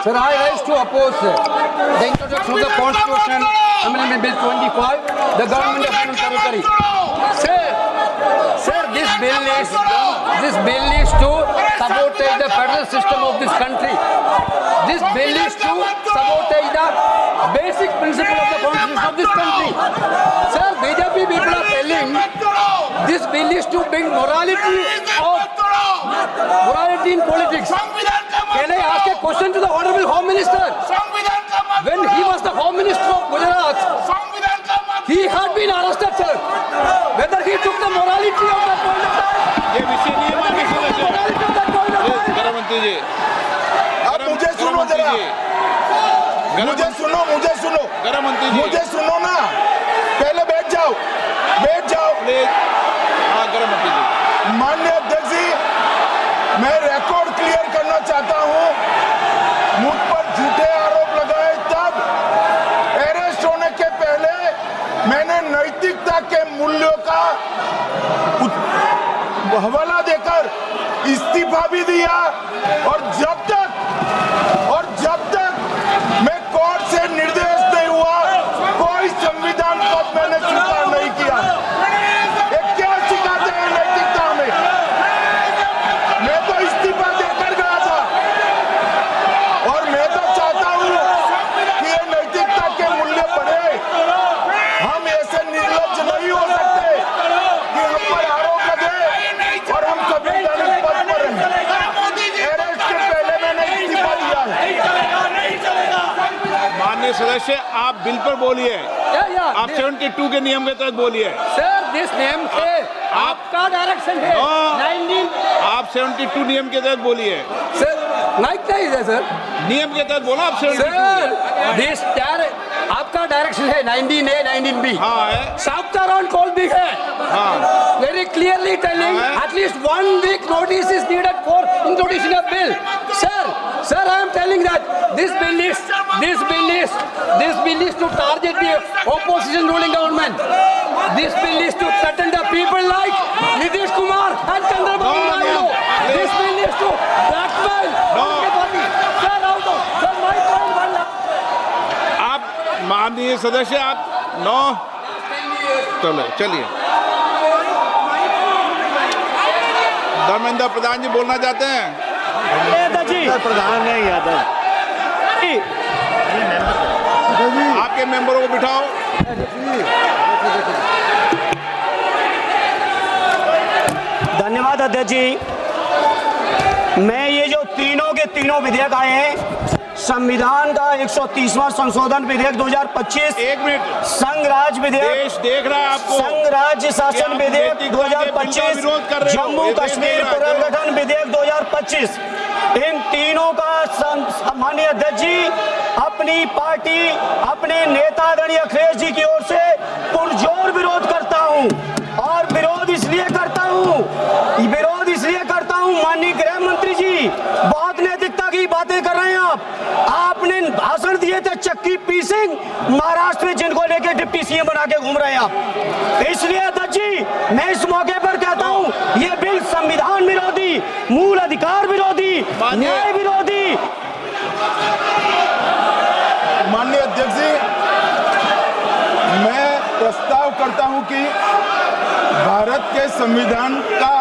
Sir, I rise to oppose the introduction of the Constitution Amendment Bill 25, the Government of Union Territory. Sir, this bill is to sabotage the federal system of this country. This bill is to sabotage the basic principle of the Constitution of this country. Sir, BJP people are telling this bill is to bring morality in politics. Can I ask a question to the Honorable Home Minister? When he was the Home Minister of Gujarat, he had been arrested, sir. Whether he took the morality of that point of time, ये विषय नहीं है माननीय सदस्य। गृह मंत्री जी, आप मुझे सुनो जरा, मुझे सुनो गृह मंत्री जी, मुझे सुनो ना, पहले बैठ जाओ प्लीज। हाँ, गृह मंत्री जी। माननीय अध्यक्ष जी, मैं रिकॉर्ड क्लियर करना चाहता हूं। मुझ पर झूठे आरोप लगाए तब अरेस्ट होने के पहले मैंने नैतिकता के मूल्यों का हवाला देकर इस्तीफा भी दिया और जब तक मैं कोर्ट से निर्देश नहीं हुआ कोई संविधान पद मैंने स्वीकार नहीं किया। ये क्या सिखाते हैं नैतिकता में? मैं तो इस्तीफा देकर गया था और मैं तो चाहता हूं कि ये नैतिकता के मूल्य बढ़े। हम ऐसे निर्लज्ज नहीं हो सकते कि हम पर आरोप लगे और हम संवैधानिक पद पर रहें। अरेस्ट के पहले मैंने इस्तीफा दिया है। माननीय सदस्य, आप बिल पर बोलिए। आप 72 के नियम के तहत बोलिए। sir, this name है आपका डायरेक्शन है 19। आप 72 नियम के तहत बोलिए। सर, लाइक नहीं है सर। नियम के तहत बोला आप 72। सर, this आपका डायरेक्शन है 19A, 19B। हाँ है। South around call big है। हाँ। Very clearly telling at least 1 week notice is needed for introducing a bill. Sir, I am telling that this bill is to target the opposition ruling government. This bill is to threaten the people like Nitish Kumar and Chandrababu Naidu. This bill is to blackmail. Sir, my point one. आप माननीय सदस्य, आप 9 चलिए। धर्मेंद्र प्रधान जी बोलना चाहते हैं? प्रधान नहीं यादव, आपके मेंबरों को बिठाओ। धन्यवाद अध्यक्ष जी। मैं ये जो तीनों के तीनों विधेयक आए हैं, संविधान का 130वां संशोधन विधेयक 2025, 1 मिनट, संघ राज्य विधेयक, देश देख रहा है आपको, संघ राज्य शासन विधेयक 2025, जम्मू कश्मीर पुनर्गठन विधेयक 2025, इन तीनों का माननीय अध्यक्ष जी अपनी पार्टी, अपने नेता आदरणीय अखिलेश जी की ओर से पुरजोर विरोध करता हूं। और विरोध इसलिए करता हूं माननीय गृह मंत्री जी, बहुत नैतिकता की बातें कर रहे हैं आपने भाषण दिए थे चक्की पी सिंह महाराष्ट्र में, जिनको लेके डिप्टी सीएम बना के घूम रहे हैं आप। इसलिए अध्यक्ष जी, मैं इस मौके पर कहता हूं ये बिल संविधान विरोधी, मूल अधिकार विरोधी, न्याय विरोधी। माननीय अध्यक्ष जी, मैं प्रस्ताव करता हूं कि भारत के संविधान का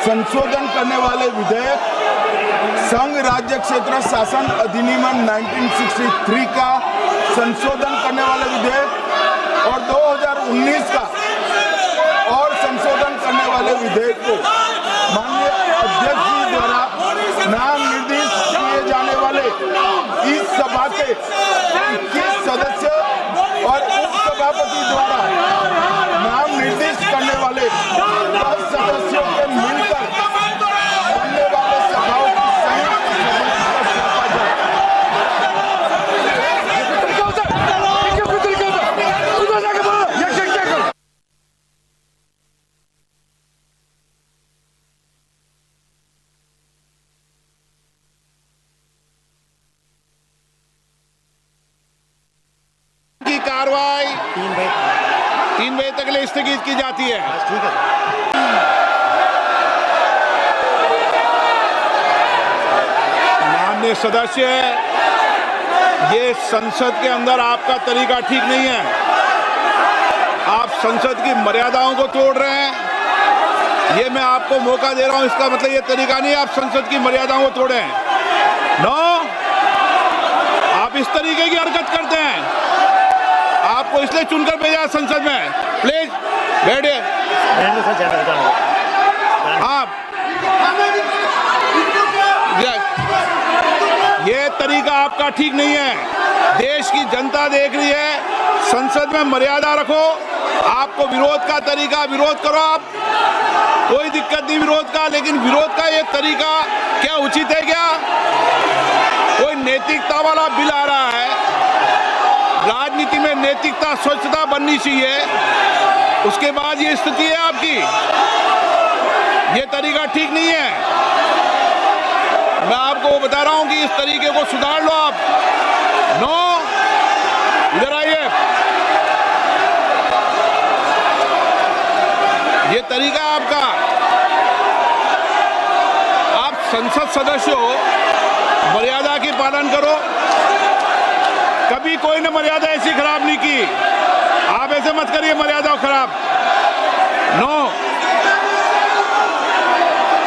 संशोधन करने वाले विधेयक, संघ राज्य क्षेत्र शासन अधिनियम 1963 का संशोधन करने वाले विधेयक और 2019 का और संशोधन करने वाले विधेयक को माननीय अध्यक्ष जी द्वारा नाम निर्दिष्ट किए जाने वाले इस सभा के 21 सदस्य और उप सभापति द्वारा नाम निर्दिष्ट करने वाले 10 सदस्यों के मिलकर बनने वाले सभाओं की संयुक्त सौंपा जाए। की कार्रवाई 3 बजे तक के लिए स्थगित की जाती है। माननीय सदस्य ये संसद के अंदर आपका तरीका ठीक नहीं है। आप संसद की मर्यादाओं को तोड़ रहे हैं। ये मैं आपको मौका दे रहा हूं, इसका मतलब ये तरीका नहीं है आप संसद की मर्यादाओं को तोड़े हैं। नो, आप इस तरीके की हरकत करते हैं। आपको इसलिए चुनकर भेजा संसद में। प्लीज बैठिए। आप ये तरीका आपका ठीक नहीं है। देश की जनता देख रही है। संसद में मर्यादा रखो। आपको विरोध का तरीका, विरोध करो आप, कोई दिक्कत नहीं विरोध का, लेकिन विरोध का ये तरीका क्या उचित है? क्या कोई नैतिकता वाला बिल आ रहा है? राजनीति में नैतिकता, स्वच्छता बननी चाहिए। उसके बाद ये स्थिति है आपकी। ये तरीका ठीक नहीं है। मैं आपको बता रहा हूं कि इस तरीके को सुधार लो आप। नो, इधर आइए। ये तरीका आपका, आप संसद सदस्य हो, मर्यादा की पालन करो। कभी कोई ने मर्यादा ऐसी खराब नहीं की। आप ऐसे मत करिए मर्यादा खराब। नो।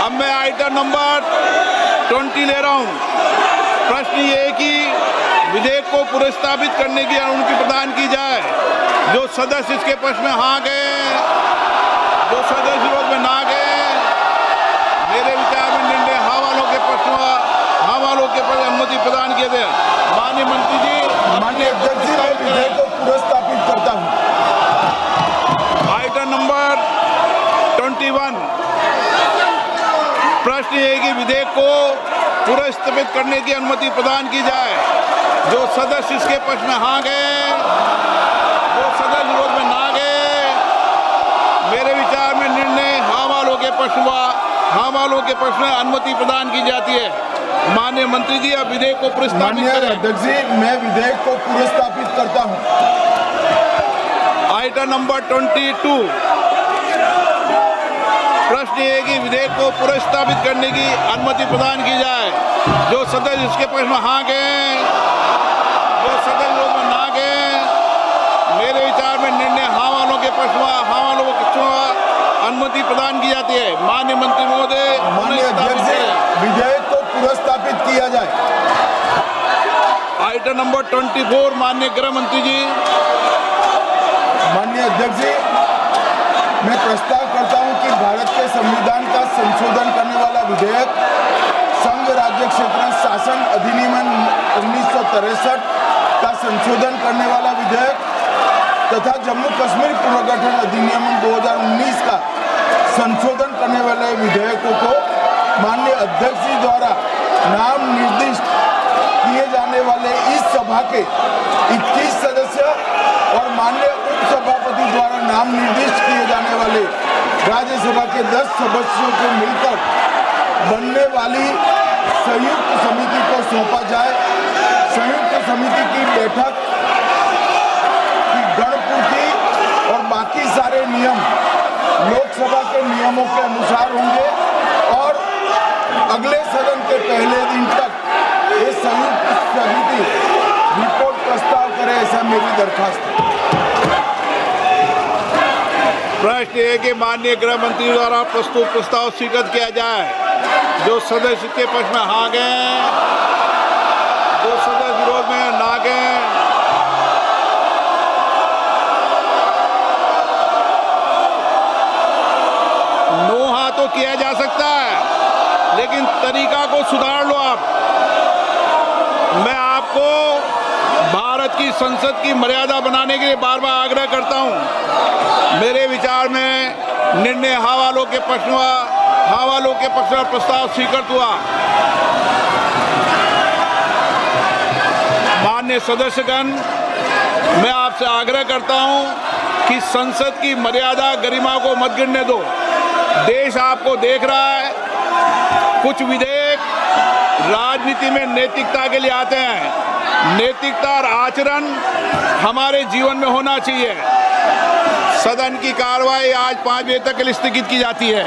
अब मैं आइटम नंबर 20 ले रहा हूं। प्रश्न ये है कि विधेयक को पुनर्स्थापित करने की अनुमति प्रदान की जाए। जो सदस्य इसके पक्ष में हाँ गए, जो सदस्य विरोध में ना गए, मेरे विचार में निर्णय हाँ वालों के पक्ष में, हाँ वालों के पक्ष अनुमति प्रदान किए थे। माननीय मंत्री जी, माननीय अध्यक्ष जी, मैं विधेयक को पुनर्स्थापित करता हूं। Item number 21। प्रश्न ये है कि विधेयक को पुनर्स्थापित करने की अनुमति प्रदान की जाए। जो सदस्य इसके पक्ष में हाँ गए, जो सदस्य विरोध में ना गए, मेरे विचार में निर्णय हाँ वालों के पक्ष में, हाँ वालों के पक्ष में अनुमति प्रदान की जाती है। माननीय मंत्री जी, अब विधेयक को पुनर्स्थापित माननीय करें। अध्यक्ष जी, मैं विधेयक को पुनर्स्थापित करता हूं। Item number 22। प्रश्न ये है कि विधेयक को पुनर्स्थापित करने की अनुमति प्रदान की जाए। जो सदस्य इसके पक्ष में हाँ गए, जो सदस्य विरोध में ना गए, मेरे विचार में निर्णय हाँ वालों के पक्ष में, हाँ वालों के पक्ष में अनुमति प्रदान की जाती है। माननीय मंत्री महोदय, माननीय अध्यक्ष जी, विधेयक को पुनर्स्थापित किया जाए। Item number 24। माननीय गृह मंत्री जी। माननीय अध्यक्ष जी, मैं प्रस्ताव करता हूं कि भारत के संविधान का संशोधन करने वाला विधेयक, संघ राज्य क्षेत्र शासन अधिनियम 1963 का संशोधन करने वाला विधेयक तथा जम्मू कश्मीर पुनर्गठन अधिनियम 2019 का संशोधन करने वाले विधेयकों को माननीय अध्यक्ष जी द्वारा नाम निर्दिष्ट किए जाने वाले इस सभा के 21 सदस्य और माननीय उपसभापति द्वारा नाम निर्दिष्ट किए जाने वाले राज्यसभा के 10 सदस्यों को मिलकर बनने वाली संयुक्त समिति को सौंपा जाए। संयुक्त समिति की बैठक की गणपूर्ति और बाकी सारे नियम लोकसभा के नियमों के अनुसार होंगे और अगले सदन के पहले दिन तक ये संयुक्त समिति रिपोर्ट प्रस्ताव करे, ऐसा मेरी दरखास्त है। प्रश्न ये है कि माननीय गृह मंत्री द्वारा प्रस्तुत प्रस्ताव स्वीकृत किया जाए। जो सदस्य के पक्ष में हाँ गए, जो सदस्य विरोध में ना गए, नो हाँ तो किया जा सकता है, लेकिन तरीका को सुधार लो आप। मैं आपको भारत की संसद की मर्यादा बनाने के लिए बार बार आग्रह करता हूं। मेरे विचार में निर्णय हाँ वालों के पक्ष में, हाँ वालों के पक्ष में प्रस्ताव स्वीकृत हुआ। माननीय सदस्यगण, मैं आपसे आग्रह करता हूं कि संसद की मर्यादा, गरिमा को मत गिरने दो। देश आपको देख रहा है। कुछ विधेयक राजनीति में नैतिकता के लिए आते हैं। नैतिकता और आचरण हमारे जीवन में होना चाहिए। सदन की कार्रवाई आज 5 बजे तक के लिए स्थगित की जाती है।